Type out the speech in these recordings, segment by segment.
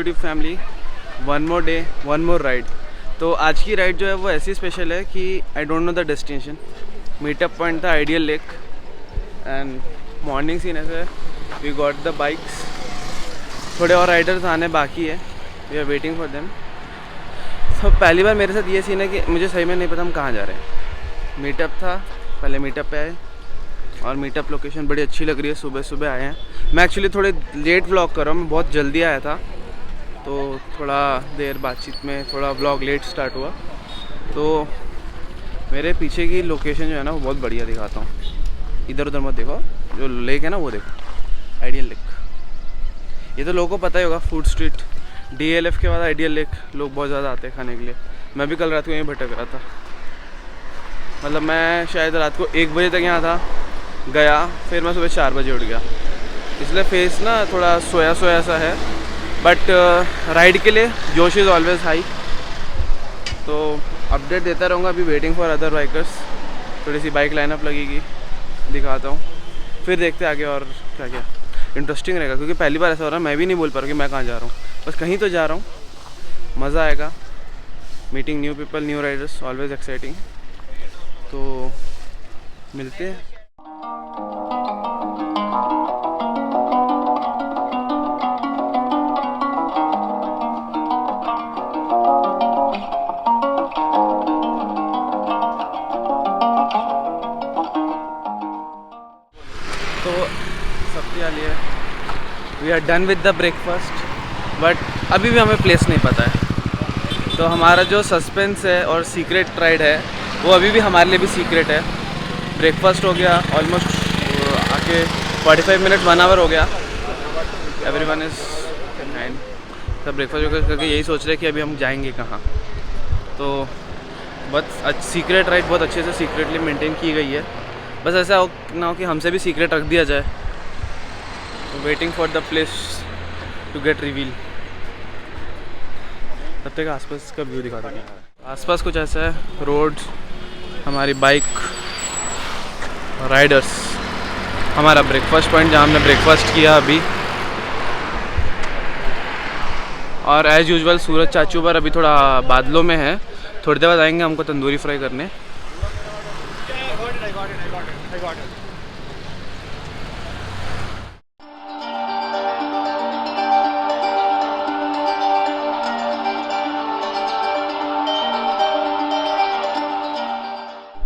YouTube family, one more day one more ride. तो आज की राइड जो है वो ऐसी स्पेशल है कि I don't know the destination. Meetup point था ideal lake and morning scene ऐसे वी गॉट द बाइक्स। थोड़े और राइडर्स आने बाकी है, we are waiting for them. तो पहली बार मेरे साथ ये सीन है कि मुझे सही में नहीं पता हम कहाँ जा रहे हैं। मीटअप था, पहले मीटअप पे आए और मीटअप लोकेशन बड़ी अच्छी लग रही है। सुबह सुबह आए हैं। मैं एक्चुअली थोड़े लेट व्लॉग कर रहा हूँ, मैं बहुत जल्दी आया था तो थोड़ा देर बातचीत में थोड़ा व्लॉग लेट स्टार्ट हुआ। तो मेरे पीछे की लोकेशन जो है ना वो बहुत बढ़िया दिखाता हूँ। इधर उधर मत देखो, जो लेक है ना वो देखो, आइडियल लेक। ये तो लोगों को पता ही होगा, फूड स्ट्रीट DLF के बाद आइडियल लेक लोग बहुत ज़्यादा आते हैं खाने के लिए। मैं भी कल रात को यहीं भटक रहा था, मतलब मैं शायद रात को 1 बजे तक यहाँ था, गया फिर मैं सुबह 4 बजे उठ गया, इसलिए फेस ना थोड़ा सोया सोया सा है। बट राइड के लिए जोश इज़ ऑलवेज हाई। तो अपडेट देता रहूँगा। अभी वेटिंग फॉर अदर बाइकर्स, थोड़ी सी बाइक लाइनअप लगेगी, दिखाता हूँ, फिर देखते आगे और क्या क्या इंटरेस्टिंग रहेगा। क्योंकि पहली बार ऐसा हो रहा है, मैं भी नहीं बोल पा रहा हूँ कि मैं कहाँ जा रहा हूँ, बस कहीं तो जा रहा हूँ। मज़ा आएगा, meeting new people, new riders, always exciting. तो मिलते हैं। तो सबसे वाली है, we are done with the breakfast, but अभी भी हमें प्लेस नहीं पता है। तो हमारा जो सस्पेंस है और सीक्रेट राइड है वो अभी भी हमारे लिए भी सीक्रेट है। ब्रेकफास्ट हो गया ऑलमोस्ट, आके 45 मिनट 1 आवर हो गया। एवरीवन इज़ नाइन, सब ब्रेकफास्ट करके यही सोच रहे हैं कि अभी हम जाएंगे कहाँ। तो बहुत सीक्रेट राइड बहुत अच्छे से सीक्रेटली मेंटेन की गई है। बस ऐसा हो ना हो कि हमसे भी सीक्रेट रख दिया जाए। तो waiting for the place to get reveal. तब तक आसपास का व्यू दिखा देंगे। आसपास कुछ ऐसा है, रोड, हमारी बाइक, राइडर्स, हमारा ब्रेकफास्ट पॉइंट जहाँ हमने ब्रेकफास्ट किया अभी। और एज़ यूजुअल सूरज चाचू पर अभी थोड़ा बादलों में है, थोड़ी देर बाद आएंगे हमको तंदूरी फ्राई करने।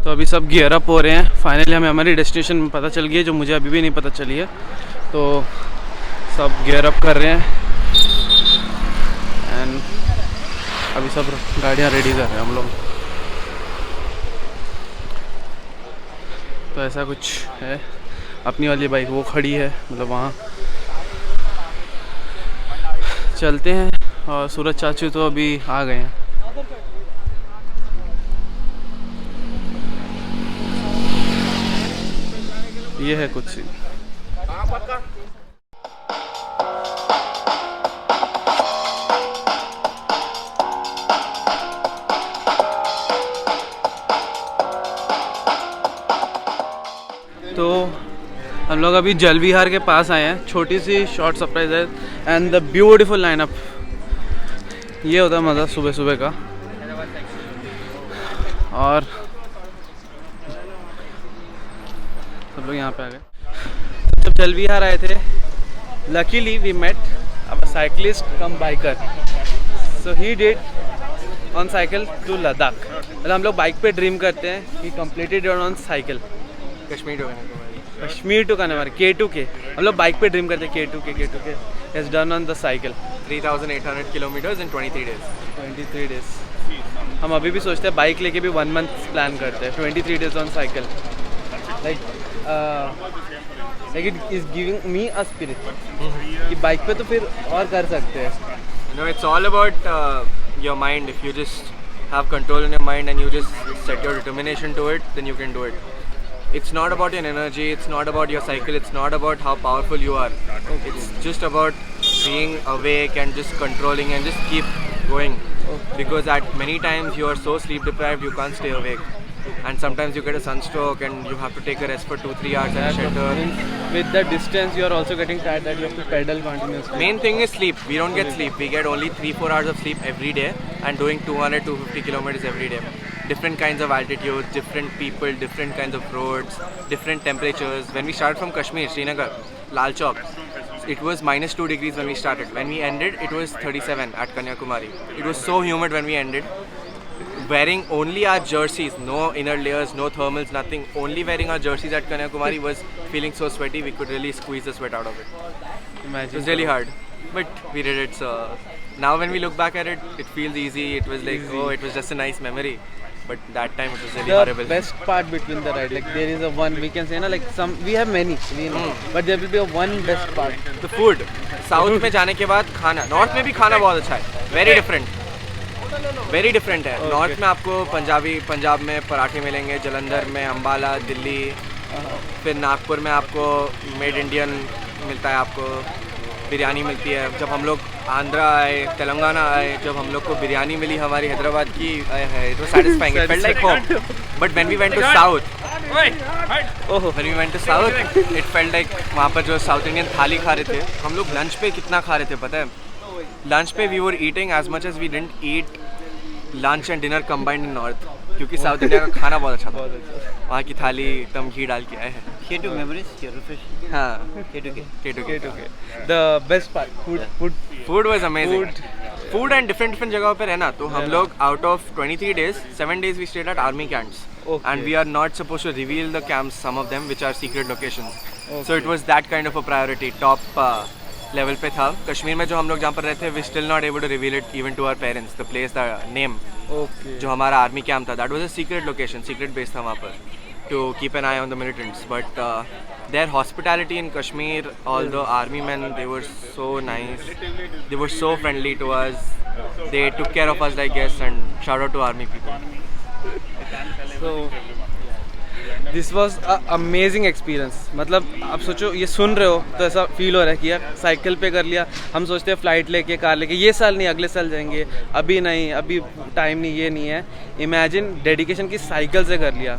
तो अभी सब गियर अप हो रहे हैं। फाइनली हमें हमारी डेस्टिनेशन पता चल गई है, जो मुझे अभी भी नहीं पता चली है। तो सब गियर अप कर रहे हैं एंड अभी सब गाड़ियाँ रेडी कर रहे हैं हम लोग। तो ऐसा कुछ है। अपनी वाली बाइक वो खड़ी है, मतलब वहाँ चलते हैं। और सूरज चाचू तो अभी आ गए हैं। ये है कुछ सीन। तो हम लोग अभी जल विहार के पास आए हैं। छोटी सी शॉर्ट सरप्राइज है एंड द ब्यूटीफुल लाइनअप। ये होता है मज़ा सुबह सुबह का। और सब लोग यहाँ पे आ गए। जब जल विहार आए थे, luckily we met a cyclist cum biker, so he did on cycle to Ladakh. मतलब हम लोग बाइक पे ड्रीम करते हैं, he completed on cycle Kashmir to Kanyakumari K2K। हम लोग बाइक पे ड्रीम करते हैं K2K is done on the cycle 3,800 kilometers in 23 days. 23 days. हम अभी भी सोचते हैं बाइक लेके भी 1 मंथ प्लान करते हैं। 23 days on cycle, like it is giving me a spirit कि बाइक पे तो फिर और कर सकते हैं। You know, it's all about your mind. If you just have control in your mind and you just set your determination to it, then you can do it. It's not about your energy, it's not about your cycle, it's not about how powerful you are. It's just about being awake and just controlling and just keep going. Because at many times you are so sleep deprived you can't stay awake. and sometimes you get a sunstroke and you have to take a rest for 2-3 hours and shelter. With the distance, you are also getting tired that you have to pedal continuously. Main thing is sleep. We don't get sleep. We get only 3-4 hours of sleep every day and doing 200-250 kilometers every day. Different kinds of altitudes, different people, different kinds of roads, different temperatures. When we started from Kashmir, Srinagar, Lal Chowk, it was -2 degrees when we started. When we ended, it was 37 at Kanyakumari. It was so humid when we ended. Wearing only our jerseys, no inner layers, no thermals, nothing. Only wearing our jerseys at Kanyakumari was feeling so sweaty, we could really squeeze the sweat out of it. It Imagine. was really hard, but we did it. So now when we look back at it, it feels easy. It was like, oh, it was just a nice memory. But that time it was really The horrible. best part between the ride, like there is a one we can say na, like some we have many, we know, but there will be a one best part. The food. South में जाने के बाद खाना, north में भी खाना बहुत अच्छा है. वेरी डिफरेंट है. नॉर्थ में आपको पंजाब में पराठे मिलेंगे, जलंधर में, अम्बाला, दिल्ली, फिर नागपुर में आपको मेड इंडियन मिलता है, आपको बिरयानी मिलती है. जब हम लोग आंध्रा आए, तेलंगाना आए, जब हम लोग को बिरयानी मिली हमारी हैदराबाद की, it was satisfying. It felt like home. But when we went to south, it felt like वहाँ पर जो साउथ इंडियन थाली खा रहे थे, हम लोग लंच पे कितना खा रहे थे पता है? लंच पे we were eating as much as we didn't eat lunch and dinner combined in north, क्योंकि साउथ इंडिया का खाना बहुत अच्छा था. वहाँ की थाली एकदम घी डाल के आए हैं. K2 memories, here refresh. हाँ, K2K. K2K. The best part, food. Food was amazing. Food and different जगहों पे रहना. तो हम लोग out of 23 days, 7 days we stayed at army camps. Okay. And we are not supposed to reveal the camps, some of them, which are secret locations. So it was that kind of a priority. Top level पे था. कश्मीर में जो हम लोग जहाँ पर रहते, we still not able to reveal it even to our parents. The place, the name. Okay. जो हमारा आर्मी कैंप था, that was a secret location, secret base था वहाँ पर, to keep an eye on the militants. But their hospitality in Kashmir, all the army men, they were so nice. They were so friendly to us. They took care of us like guests, and shout out to army people. So this was amazing experience. मतलब आप सोचो, ये सुन रहे हो तो ऐसा feel हो रहा है कि यार साइकिल पे कर लिया. हम सोचते हैं फ़्लाइट लेके, कार लेके, ये साल नहीं अगले साल जाएंगे, अभी नहीं, अभी टाइम नहीं, ये नहीं है. इमेजिन डेडिकेशन की साइकिल से कर लिया.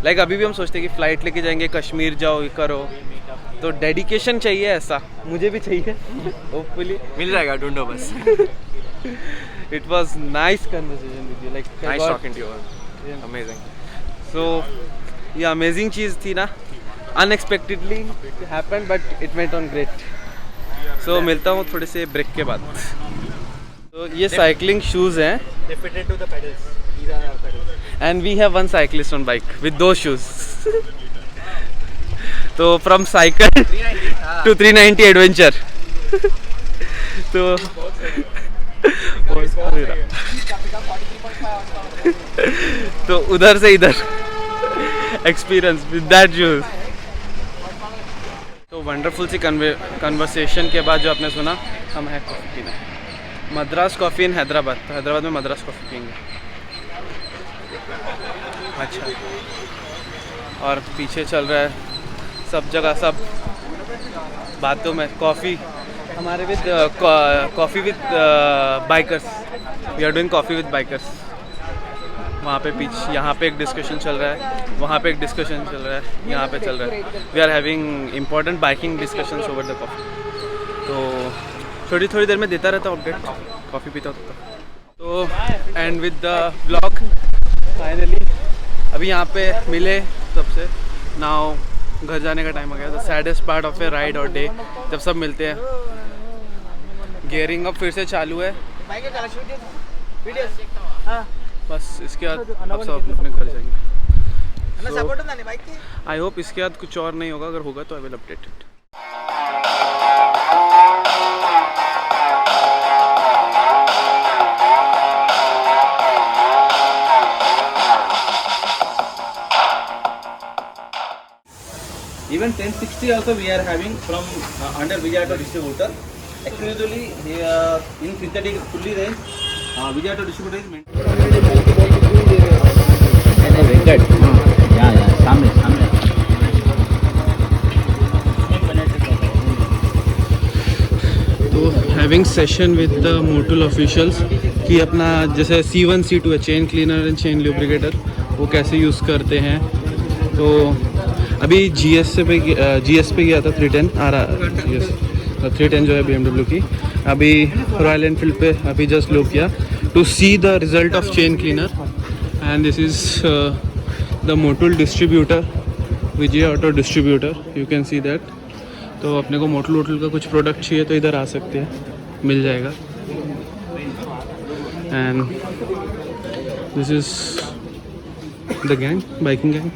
लाइक अभी भी हम सोचते हैं कि फ़्लाइट लेके जाएंगे, कश्मीर जाओ, ये करो. तो डेडिकेशन चाहिए, ऐसा मुझे भी चाहिए. होपफुली मिल जाएगा, ढूंढो बस. It was nice conversation with you. Like Nice talking to you. Amazing. So ये अमेजिंग चीज़ थी ना, unexpectedly happen, but it went on great. So मिलता हूँ थोड़े से ब्रेक के बाद. तो ये साइकिलिंग शूज़ हैं, They fitted to the pedals. These are our pedals. And we have one cyclist on bike with दो शूज़. तो फ्रॉम साइकिल टू 390 एडवेंचर. तो तो उधर से इधर एक्सपीरियंस विद दैट शूज. तो वंडरफुल सी कन्वर्सेशन के बाद जो आपने सुना, हम है कॉफ़ी पीना, मद्रास कॉफ़ी इन हैदराबाद. तो हैदराबाद में मद्रास कॉफ़ी पीएंगे. अच्छा, और पीछे चल रहा है सब जगह, सब बातों में कॉफ़ी. हमारे with coffee with bikers, we are doing coffee with bikers. वहाँ पे पीछे, यहाँ पे एक डिस्कशन चल रहा है, वहाँ पे एक डिस्कशन चल रहा है, यहाँ पे चल रहा है. We are having important biking discussions over the coffee. तो थोड़ी देर में देता रहता हूँ अपडेट, कॉफ़ी पीता होता. तो and with the blog finally अभी यहाँ पे मिले सबसे. नाउ घर जाने का टाइम हो गया. The saddest part of A ride और डे, जब सब मिलते हैं. गियरिंग अप फिर से चालू है. बस इसके बाद अब सब अपने घर जाएंगे. आई होप इसके बाद कुछ और नहीं होगा. अगर होगा तो I will update it. Even 1060 also we are having from under Vijayato distributor. Actually in synthetic fully range Vijayato distributor is meant. सामने तो having session with the Motul officials कि अपना जैसे C1 C2 है, chain cleaner and chain lubricator, वो कैसे use करते हैं। तो अभी GS पे गया था 310 आ रहा GS 310 जो है BMW की। अभी रॉयल एनफील्ड पे अभी जस्ट लुक किया to see the result of chain cleaner and this is the Motul distributor, Vijay auto distributor, you can see that. तो अपने को मोटुल का कुछ प्रोडक्ट चाहिए तो इधर आ सकते हैं, मिल जाएगा। And this is the gang, biking gang.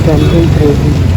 Something crazy.